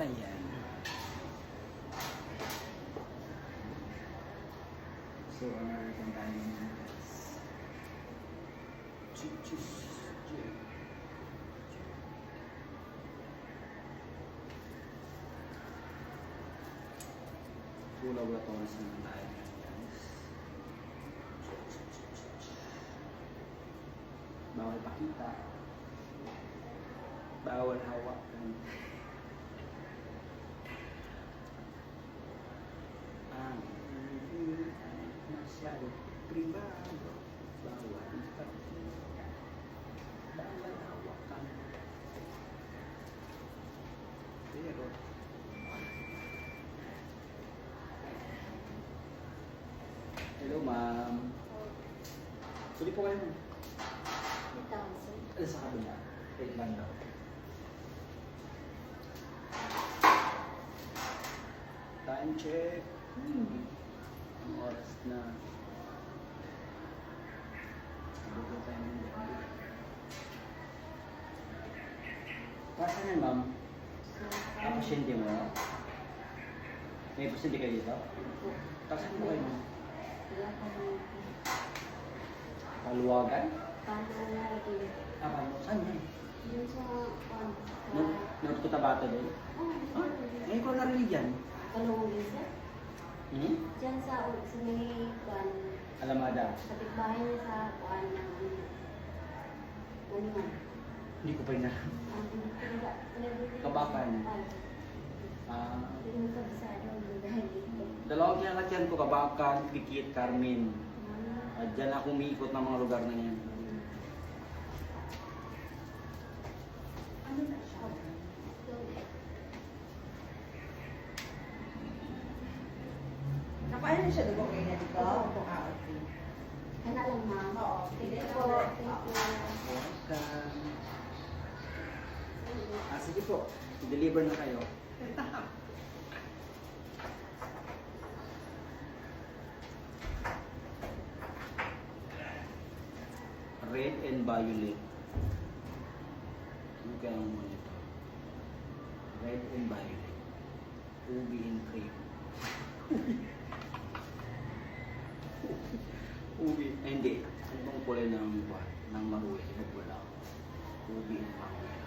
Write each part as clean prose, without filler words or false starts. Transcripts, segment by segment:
Ayan. So, ano rin tayo ng full laboratories naman tayo guys. Bawal pakita. Bawal hawakan. Masyado privado. Bawal ipakita. Bawal hawakan. Pero hello ma'am. Suli po kayo. Ano sa kabila? Wait lang daw. Time check. Ang oras na. Bago tayo ng gabi. Pasan yan ma'am? Ang pasyente mo? May pasyente kayo dito? Pasan mo kayo? Paluwagan? Apa mo? Saan yan? Yung sa Nagkutabato doon? Ah, ngayon ko narinig yan. Kalawang isa. Diyan sa may kuan. Alamada? Kapitbahay niya sa kuan ng Uliman. Hindi ko pa ina. Kabakan? Yung kabisado ng dahil dito. Dalawang kinakatyan ko, Kabakan, Pikit, Carmen. Diyan ako umiikot ng mga lugar na yan. Ano na siya? Nakaano siya doon kayo na dito? Oo. Okay. Ano lang ma'am? Oo. Thank you po. Thank you. Welcome. Sige po, i-deliver na kayo. Red and violet. Ano kaya ang mga ito? Red and violet. Ubi and cream. Ubi. Ay, hindi. Ano bang kulay ng buwan? Ng maruwi. Wala. Ubi and violet.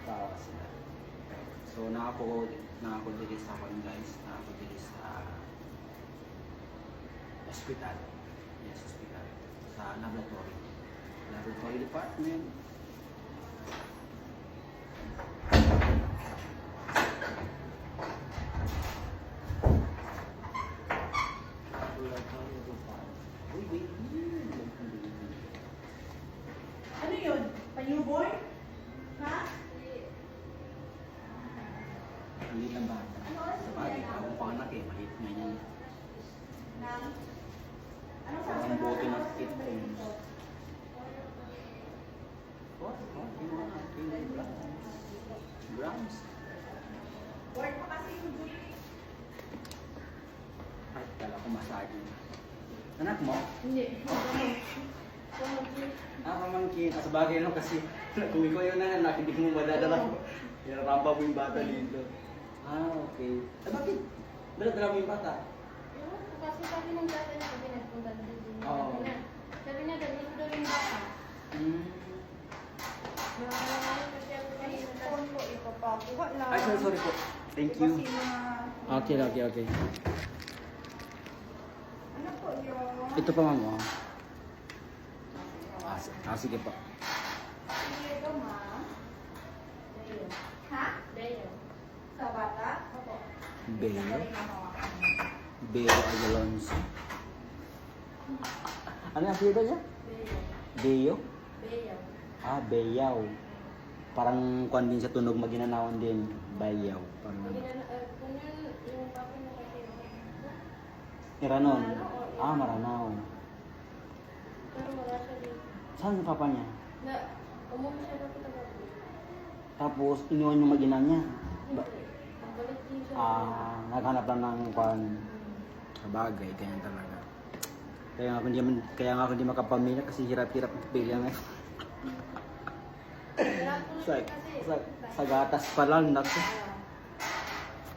Tawa sila. So, nakako dili sa akin guys. Nakako dili sa hospital. Yes, hospital. Sa laboratory. Laboratory department. Laboratory department. Uy, wait. Ano yun? Pa-newborn? Ha? Maliit ang bata. Sa bagay, akong panganak eh. Maliit nga yan. Nang? Anong sabi Parang ng bote ng mga kit dito? What? Grams? Word pa kasi yung Julie. Ay, kala ko massage. Anak mo? Hindi. Pamangkin. Sa bagay lang kasi kung ikaw yung nanak, hindi mo madadala. Rampa mo yung bata dito. Okay. Bakit? Dala-dala mo yung bata? Kasi sabi ng dati niya, sabi nagpunta dito. Oo. Sabi niya, ganito daw yung bata. Phone ko ipapakuha lang. Ay, sorry po. Thank you. Kasi mga... Okay. Ano po yun? Ito pa ma'am. Sige po. Ito ma. Ha? Dayo. Sa bata? Opo. Beo. Galing ang hawakan. Beo Agalonso. Ano ang apelyido niya? Dayo. Beo? Dayo. Beyaw. Parang kuan din sa tunog maginanawan din. Bayaw. Parang Ganyan yung papa mo kasi. Iranon. Maranao. Pero wala siya dito. Saan yung papa niya? Na, umuwi siya dito tagabi. Tapos iniwan yung magina niya. Nagbalik din siya. Naghanap lang ng kuan. Sa bagay, ganyan talaga. Kaya nga ako hindi makapamilya kasi hirap-hirap pila nga. Wala po sa, kasi. sa gatas pa lang, naku.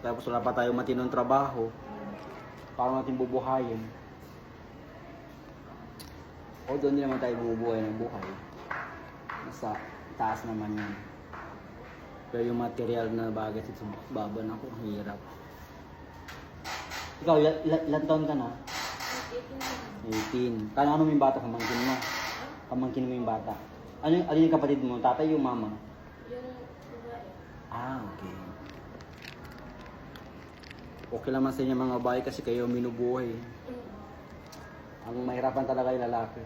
Tapos wala pa tayo matinong trabaho. Paano natin bubuhayin? O doon din naman tayo bubuhay ng buhay. Nasa taas naman yan. Pero yung material na bagay sa baba na ako, ang hirap. Ikaw, ilan taon ka na? 18. Kano mo yung bata? Pamangkin mo? Pamangkin mo yung bata? Ano yung kapatid mo? Tatay yung mama? Yung babae. Ah, okay. Okay naman sa inyo mga babae kasi kayo minubuhay. Ang mahirapan talaga yung lalaki.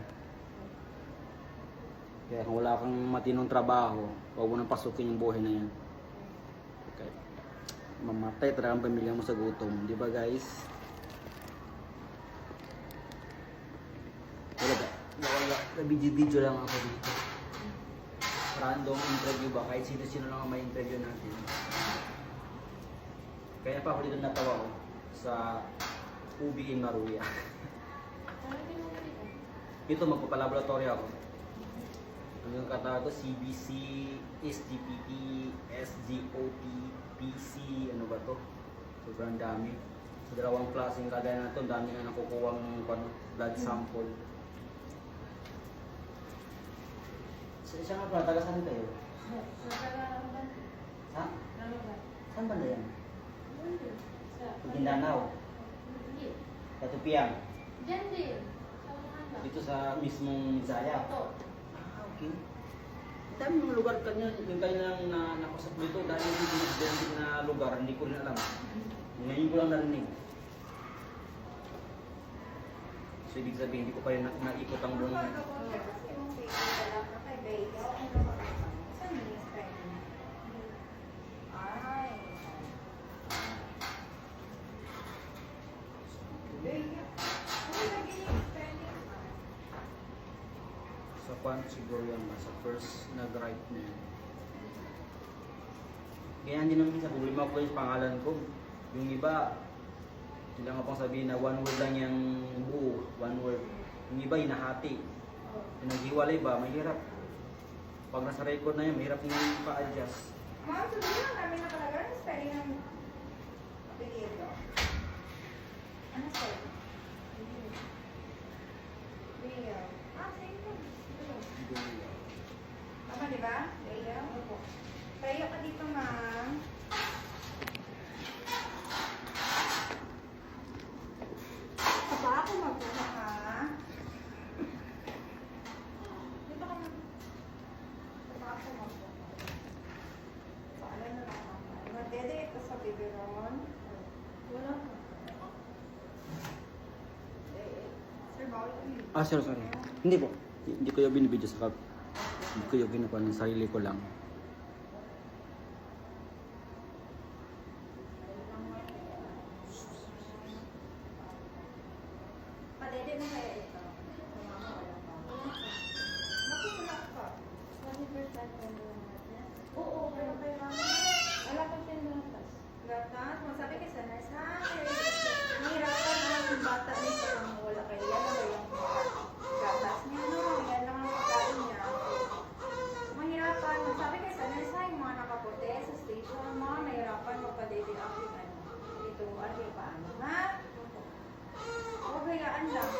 Kaya kung wala kang matinong trabaho, huwag mo nang pasukin yung buhay na yan. Okay. Mamatay talaga ang pamilya mo sa gutom. Di ba guys? Wala. Video lang ako dito. Random interview ba? Kahit sino-sino lang ang may interview natin. Kaya pa ako dito natawa ko sa UB in Maruya. Ito magpapalaboratory ako. Ang kata ko CBC, SGPT, SGOT, PC, ano ba to? Sobrang dami. Sa dalawang klaseng kagaya na ito, dami na nakukuha ng blood sample. Siya nga pala, taga saan kayo? Sa? Saan banda yan? Mindanao? Katupiang? Diyan din. Sa Mahanda. Dito sa mismong Bisaya? Ito. Ah, okay. Ang dami mga lugar kanya, yung kayo lang nakusap dito dahil hindi na lugar, hindi ko rin alam. Ngayon ko lang narinig. So ibig sabihin, hindi ko kayo naikot ang buong... Sa pan siguro yan, sa first nag-write na yan. Kaya hindi naman sa problema ko yung pangalan ko. Yung iba, sila nga pang sabihin na one word lang yung buo, one word. Yung iba, hinahati. Yung naghiwalay ba, mahirap. Pag nasa record na yan, mahirap nang pa-adjust. Ma'am, sabihin lang namin na talaga ang spelling ng apelyido. Ano spelling? Leo. Ah, same po. Tama, di ba? Leo? Opo. Tayo ka dito, ma'am. Papa, ako magpuha ka. Dito ka, ma'am. Papa, ako magpuha. Paalam na lang, ma'am. Magdede ito sa biberon. Wala ka. Sir, bawal ko yun. Ah, sorry. Hindi po. Hindi ko yung binibidyo sa hindi ko yung ginawa ng sarili ko lang. Padede mo kaya ito? Mama, wala pa. Makulak ka. Oo, pero kay mama. Wala pa siya natas. Gatas, masabi kay sa nurse, ha? Nahirapan na yung bata niya parang wala kay yan na yung gatas niya, no? Yan lang ang pagkain niya. Mahirapan, masabi kay sa nurse, ha? Yung mga nakapote sa station, mga mahirapan magpa-daily active, ano? Ito, ano yung paano, ha? Huwag hayaan lang.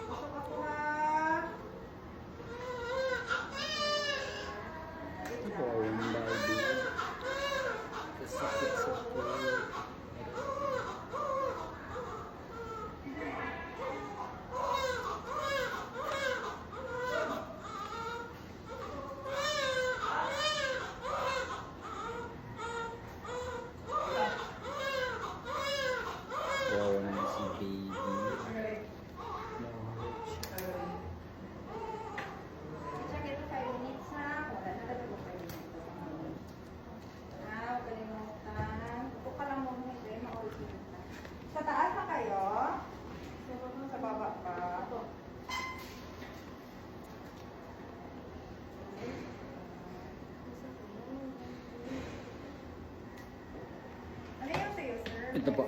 Gusto ka po, ha? Wait Oh, lang. baby. Kasakit sa wow, naman si baby. Check ito 5 minutes na. Wala na lang ito 5 minutes. Huwag kalimutan. Upo ka lang muna ito. Maulit na. Sa taas na kayo? Sa baba pa? Ano yung sa'yo, sir? Ito po.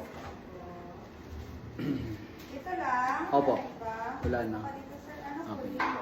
Ito lang. Opo. Iba? Wala na. Baka dito, sir, ano, Okay. pwede